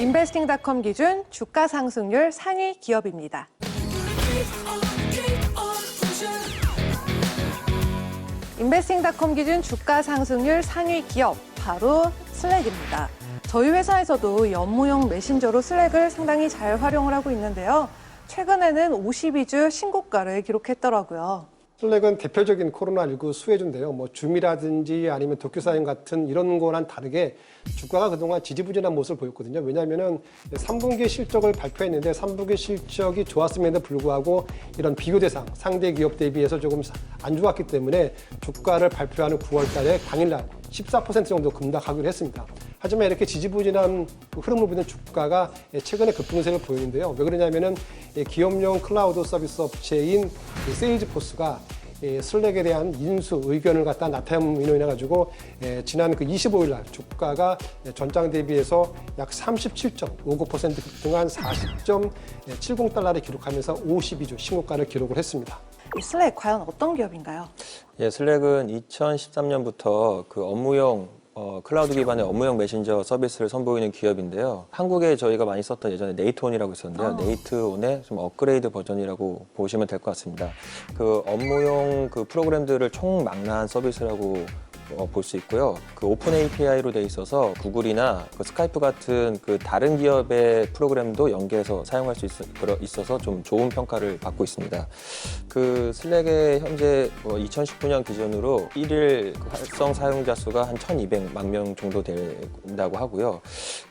인베스팅닷컴 기준 주가 상승률 상위 기업입니다. 인베스팅닷컴 기준 주가 상승률 상위 기업, 바로 슬랙입니다. 저희 회사에서도 이 업무용 메신저로 슬랙을 상당히 잘 활용을 하고 있는데요. 최근에는 52주 신고가를 기록했더라고요. 슬랙은 대표적인 코로나19 수혜주인데요. 줌이라든지 아니면 도큐사인 같은 이런 거랑 다르게 주가가 그동안 지지부진한 모습을 보였거든요. 왜냐하면은 3분기 실적을 발표했는데 3분기 실적이 좋았음에도 불구하고 이런 비교 대상, 상대 기업 대비해서 조금 안 좋았기 때문에 주가를 발표하는 9월 달에 당일날 14% 정도 급락하기로 했습니다. 하지만 이렇게 지지부진한 흐름을 보이는 주가가 최근에 급등세를 보이는데요. 왜 그러냐면은 기업용 클라우드 서비스 업체인 세일즈포스가 슬랙에 대한 인수 의견을 갖다 나타내므로 인해 가지고 지난 그 25일 날 주가가 전장 대비해서 약 37.59% 급등한 40.70달러를 기록하면서 52주 신고가를 기록을 했습니다. 이 슬랙 과연 어떤 기업인가요? 예, 슬랙은 2013년부터 그 업무용 클라우드 기반의 업무용 메신저 서비스를 선보이는 기업인데요. 한국에 저희가 많이 썼던 예전에 네이트온이라고 있었는데요. 네이트온의 좀 업그레이드 버전이라고 보시면 될 것 같습니다. 그 업무용 그 프로그램들을 총망라한 서비스라고 볼 수 있고요. 그 오픈 API로 돼 있어서 구글이나 그 스카이프 같은 그 다른 기업의 프로그램도 연계해서 사용할 수 있어서 좀 좋은 평가를 받고 있습니다. 그 슬랙의 현재 2019년 기준으로 1일 활성 사용자 수가 한 1,200만 명 정도 된다고 하고요.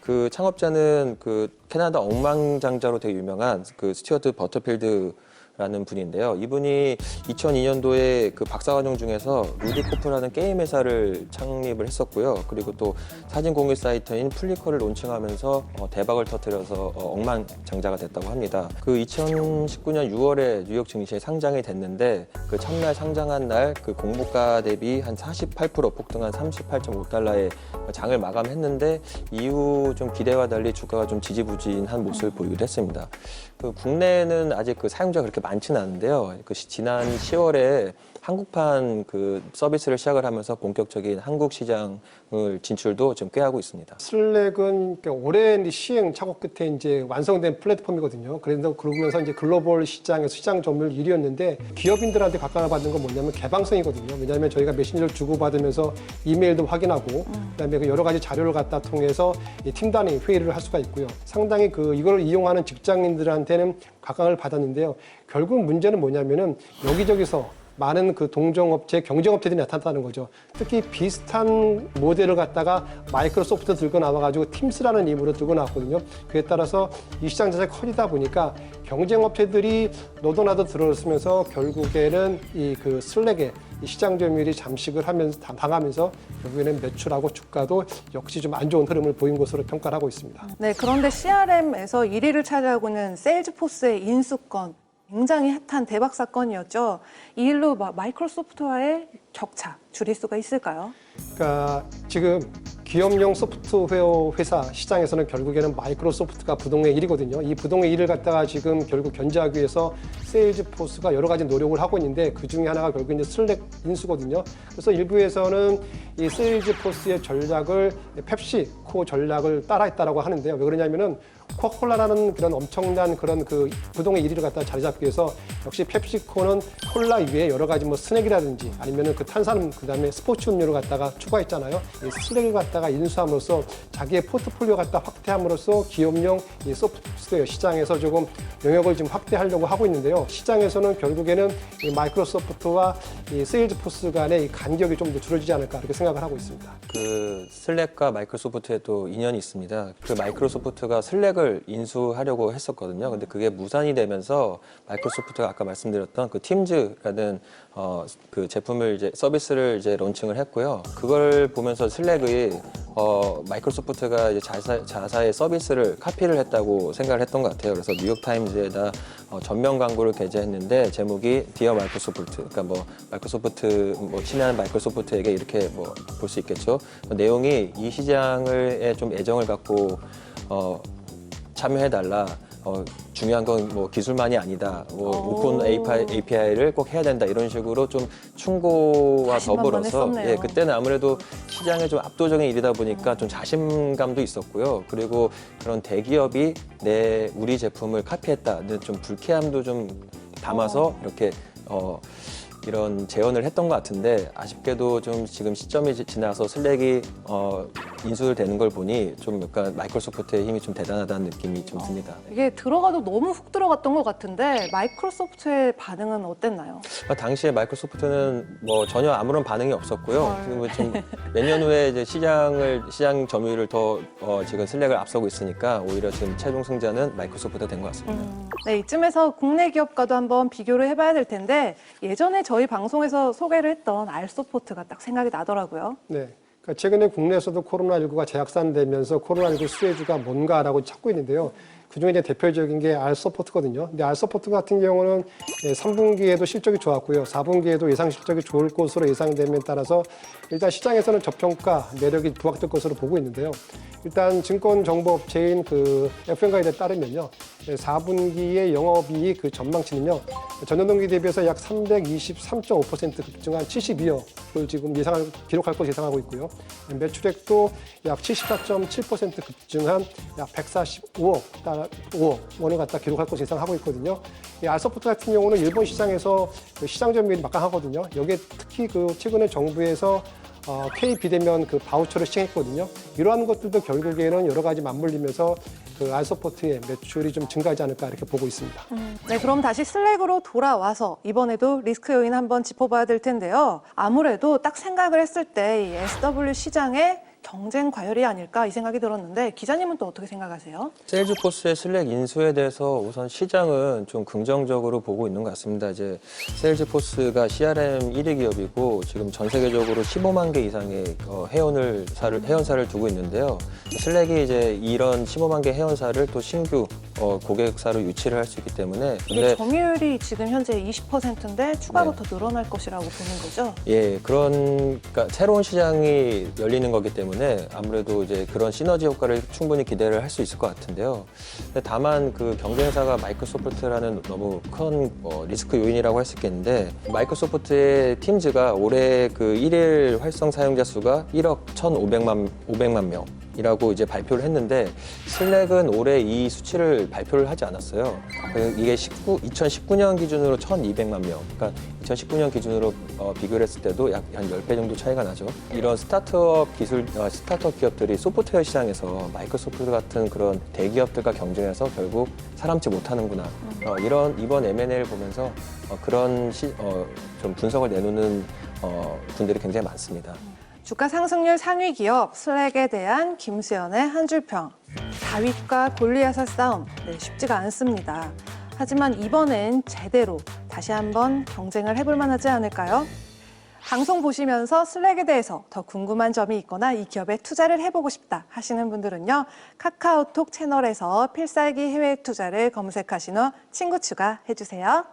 그 창업자는 그 캐나다 억만장자로 되게 유명한 그 스튜어트 버터필드 라는 분인데요. 이분이 2002년도에 그 박사과정 중에서 루디코프라는 게임 회사를 창립을 했었고요. 그리고 또 사진 공유 사이트인 플리커를 론칭하면서 대박을 터뜨려서 억만장자가 됐다고 합니다. 그 2019년 6월에 뉴욕 증시에 상장이 됐는데 그 첫날 상장한 날 그 공모가 대비 한 48% 폭등한 38.5달러에 장을 마감했는데 이후 좀 기대와 달리 주가가 좀 지지부진한 모습을 보이기도 했습니다. 그 국내에는 아직 그 사용자가 그렇게 많지는 않은데요. 그 지난 10월에 한국판 그 서비스를 시작을 하면서 본격적인 한국 시장을 진출도 좀 꾀하고 있습니다. 슬랙은 오랜 시행 착오 끝에 이제 완성된 플랫폼이거든요. 그러면서 이제 글로벌 시장에서 시장 점유율 1위였는데 기업인들한테 각광을 받는 건 뭐냐면 개방성이거든요. 왜냐하면 저희가 메신저를 주고받으면서 이메일도 확인하고 그다음에 그 여러 가지 자료를 갖다 통해서 팀 단위 회의를 할 수가 있고요. 상당히 이걸 이용하는 직장인들한테는 각광을 받았는데요. 결국 문제는 뭐냐면은 여기저기서 많은 그 동종업체, 경쟁업체들이 나타났다는 거죠. 특히 비슷한 모델을 갖다가 마이크로소프트 들고 나와가지고 팀스라는 이름으로 들고 나왔거든요. 그에 따라서 이 시장 자체가 커지다 보니까 경쟁업체들이 너도 나도 들어서면서 결국에는 이 그 슬랙의 이 시장 점유율이 잠식을 하면서 당하면서 결국에는 매출하고 주가도 역시 좀 안 좋은 흐름을 보인 것으로 평가를 하고 있습니다. 네, 그런데 CRM에서 1위를 차지하고 있는 세일즈포스의 인수건, 굉장히 핫한 대박 사건이었죠. 이 일로 마이크로소프트와의 격차 줄일 수가 있을까요? 그러니까 지금 기업용 소프트웨어 회사 시장에서는 결국에는 마이크로소프트가 부동의 1위거든요. 이 부동의 1위를 갖다가 지금 결국 견제하기 위해서 세일즈포스가 여러 가지 노력을 하고 있는데 그 중에 하나가 결국 이제 슬랙 인수거든요. 그래서 일부에서는 이 세일즈포스의 전략을 펩시코 전략을 따라했다라고 하는데요. 왜 그러냐면은 코카콜라라는 그런 엄청난 그런 그 부동의 1위를 갖다가 자리 잡기 위해서 역시 펩시코는 콜라 위에 여러 가지 스낵이라든지 아니면은 그 탄산음 그다음에 스포츠 음료를 갖다가 추가했잖아요. 이 슬랙을 갖다가 인수함으로써 자기의 포트폴리오 갖다 확대함으로써 기업용 이 소프트웨어 시장에서 조금 영역을 지금 확대하려고 하고 있는데요. 시장에서는 결국에는 이 마이크로소프트와 이 세일즈포스 간의 이 간격이 좀 더 줄어지지 않을까 이렇게 생각을 하고 있습니다. 그 슬랙과 마이크로소프트에도 인연이 있습니다. 그 마이크로소프트가 슬랙을 인수하려고 했었거든요. 근데 그게 무산이 되면서 마이크로소프트가 아까 말씀드렸던 그 팀즈라는 그 제품을 이제 서비스를 이제 론칭을 했고요. 그걸 보면서 슬랙이 마이크로소프트가 이제 자사의 서비스를 카피를 했다고 생각을 했던 것 같아요. 그래서 뉴욕타임즈에다 전면 광고를 게재했는데 제목이 디어 마이크로소프트. 그러니까 마이크로소프트 친한 마이크로소프트에게 이렇게 볼 수 있겠죠. 내용이 이 시장에 좀 애정을 갖고 참여해달라. 중요한 건 뭐 기술만이 아니다. 뭐 오픈 API를 꼭 해야 된다. 이런 식으로 좀 충고와 자신만만해 더불어서 썼네요. 예, 그때는 아무래도 시장에 좀 압도적인 일이다 보니까 좀 자신감도 있었고요. 그리고 그런 대기업이 우리 제품을 카피했다는 좀 불쾌함도 좀 담아서 이렇게 이런 제언을 했던 것 같은데 아쉽게도 좀 지금 시점이 지나서 슬랙이 인수되는 걸 보니 좀 약간 마이크로소프트의 힘이 좀 대단하다는 느낌이 좀 듭니다. 이게 들어가도 너무 훅 들어갔던 것 같은데 마이크로소프트의 반응은 어땠나요? 당시에 마이크로소프트는 뭐 전혀 아무런 반응이 없었고요. 지금 몇 년 후에 이제 시장 점유율을 더 지금 슬랙을 앞서고 있으니까 오히려 지금 최종 승자는 마이크로소프트가 된 것 같습니다. 네, 이쯤에서 국내 기업과도 한번 비교를 해봐야 될 텐데 예전에 저희 방송에서 소개를 했던 알소포트가 딱 생각이 나더라고요. 네. 그러니까 최근에 국내에서도 코로나19가 재확산되면서 코로나19 수혜주가 뭔가라고 찾고 있는데요. 그중에 이제 대표적인 게 알서포트거든요. 근데 알서포트 같은 경우는 3분기에도 실적이 좋았고요. 4분기에도 예상 실적이 좋을 것으로 예상됨에 따라서 일단 시장에서는 저평가 매력이 부각될 것으로 보고 있는데요. 일단 증권정보업체인 그 FN가이드에 따르면요. 4분기의 영업이익 그 전망치는요. 전년 동기 대비해서 약 323.5% 급증한 72억을 지금 기록할 것으로 예상하고 있고요. 매출액도 약 74.7% 급증한 약 145억 원을 갖다 기록할 것으로 예상하고 있거든요. 이 알서포트 같은 경우는 일본 시장에서 그 시장 점유율이 막강하거든요. 여기에 특히 그 최근에 정부에서 K 비대면 그 바우처를 시행했거든요. 이러한 것들도 결국에는 여러 가지 맞물리면서 그 알서포트의 매출이 좀 증가하지 않을까 이렇게 보고 있습니다. 네, 그럼 다시 슬랙으로 돌아와서 이번에도 리스크 요인 한번 짚어봐야 될 텐데요. 아무래도 딱 생각을 했을 때 이 SW 시장의 경쟁 과열이 아닐까 이 생각이 들었는데 기자님은 또 어떻게 생각하세요? 세일즈포스의 슬랙 인수에 대해서 우선 시장은 좀 긍정적으로 보고 있는 것 같습니다. 이제 세일즈포스가 CRM 1위 기업이고 지금 전 세계적으로 15만 개 이상의 회원사를 두고 있는데요. 슬랙이 이제 이런 15만 개 회원사를 또 신규 고객사로 유치를 할 수 있기 때문에 이게 점유율이 지금 현재 20%인데 추가로 더 늘어날 것이라고 보는 거죠? 예, 그러니까 새로운 시장이 열리는 거기 때문에 아무래도 이제 그런 시너지 효과를 충분히 기대를 할 수 있을 것 같은데요. 근데 다만 그 경쟁사가 마이크로소프트라는 너무 큰 리스크 요인이라고 할 수 있겠는데 마이크로소프트의 팀즈가 올해 그 1일 활성 사용자 수가 1억 1,500만 명. 이라고 이제 발표를 했는데 슬랙은 올해 이 수치를 발표를 하지 않았어요. 이게 2019년 기준으로 1,200만 명. 그러니까 2019년 기준으로 비교를 했을 때도 약 한 10배 정도 차이가 나죠. 이런 스타트업 기업들이 소프트웨어 시장에서 마이크로소프트 같은 그런 대기업들과 경쟁해서 결국 사람치 못하는구나. 이번 M&A를 보면서 그런 좀 분석을 내놓는 분들이 굉장히 많습니다. 주가 상승률 상위 기업 슬랙에 대한 김수연의 한 줄평. 다윗과 골리앗의 싸움 쉽지가 않습니다. 하지만 이번엔 제대로 다시 한번 경쟁을 해볼 만하지 않을까요? 방송 보시면서 슬랙에 대해서 더 궁금한 점이 있거나 이 기업에 투자를 해보고 싶다 하시는 분들은요. 카카오톡 채널에서 필살기 해외 투자를 검색하신 후 친구 추가해주세요.